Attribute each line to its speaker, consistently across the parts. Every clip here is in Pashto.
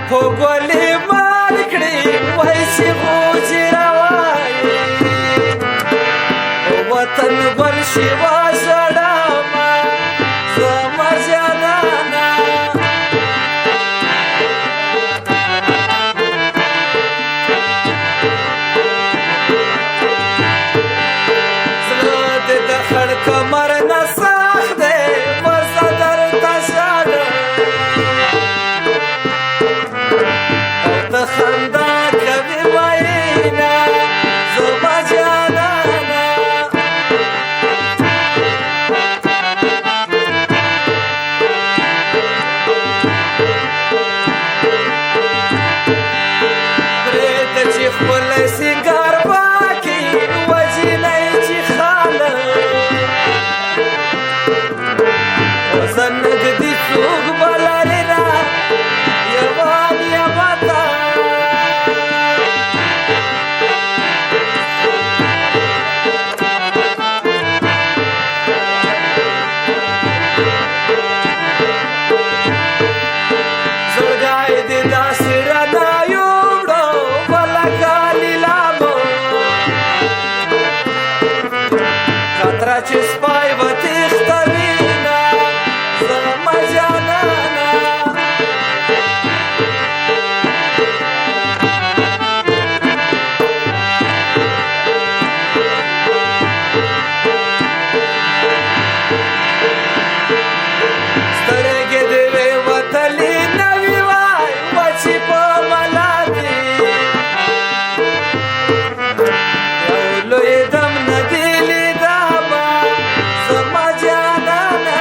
Speaker 1: په ګولې مال کړي وای چې غوجې راوایي وطن ګل شي وژړمه زما جانانه زړه دې د خړ کمر نه سخت دی ورځه درته ژاړم او ته خندا کوې مینه زما جانانه پرېږده چې ښکلی سینګار پاکي وجینی چې خاله زه نږدې څوک به لرې نه یوان یمه ته زړګی دې داسې رانه یوړو ولکه لیلامو کتره چې سپی به تېښتوینه زما جانانه سترګې دې وې وتلې نه وي وای وچې په ملا دي یو لوی دم نه دې لیدمه زما جانانه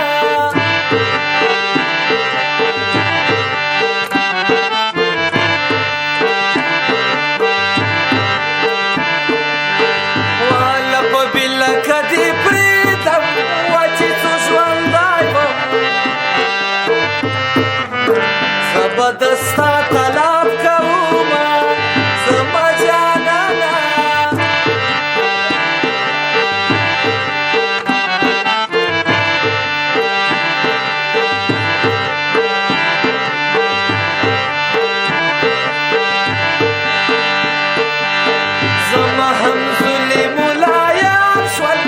Speaker 1: واله په بلکه دې پرېږدم وچې څو ژوندی وم زه به د ستا طلب کومه زما جانانه زما همزولي ملایان شول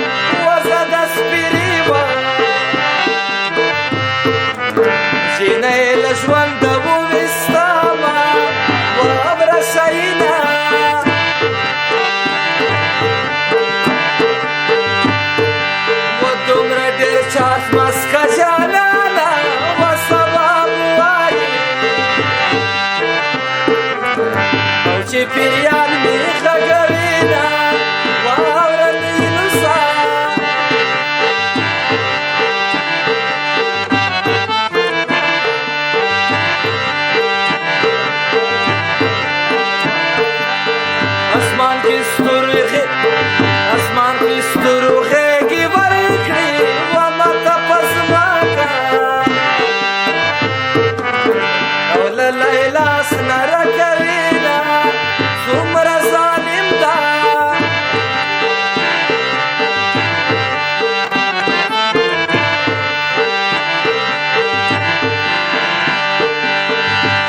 Speaker 1: وزه د سپېرې وه جینۍ له ژونده وویستمه واوره شینه و دومره ډېر چاس مسکه جانانه و سبا مو وایي او چې پیریان مې غږوینه واوره نیلوسه اسمان کې ستورو غېږې ورکړې ومه ته په ځمکه او له لیلاس نه راکوینه څومره ظالم ده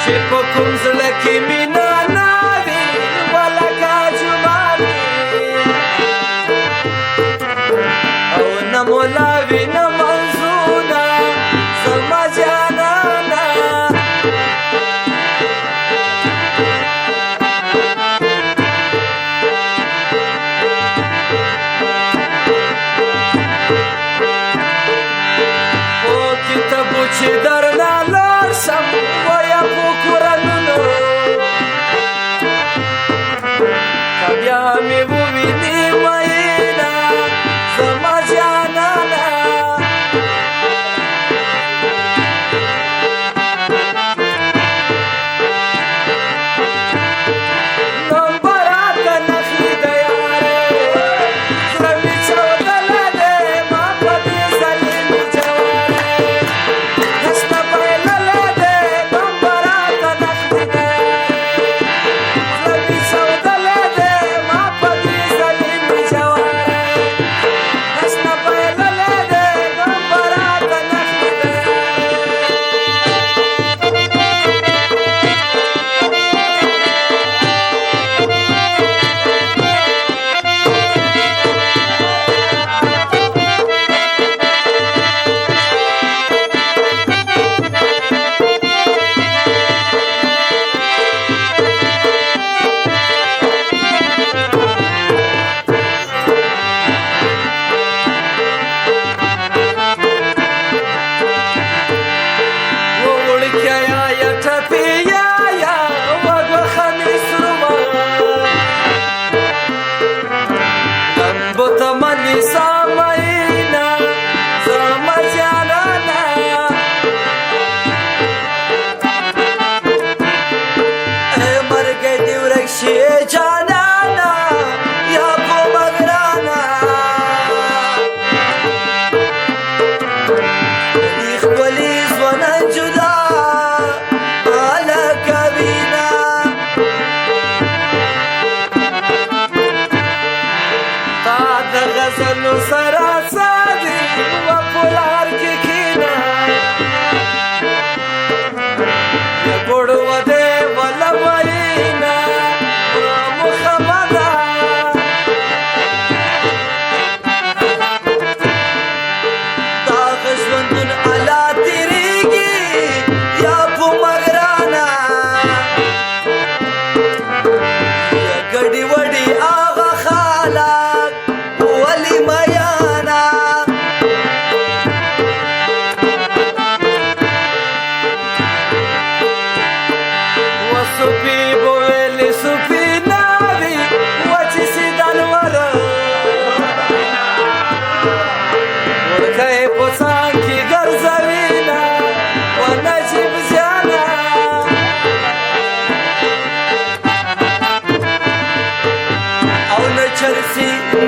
Speaker 1: چې په کوم زړه کې مینه نه وي ولکه جومات کې او نه مولا وي نه منځونه زما جانانه په کتابو چې درنه لاړ شم وایه په کورنونو که بیا مې ووینې مینه زما جانانه نمبراته نخلي د یارې زړه مې چاودلی دی ما په دې ظلمي جوارې نشته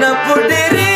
Speaker 1: نه په ډېرې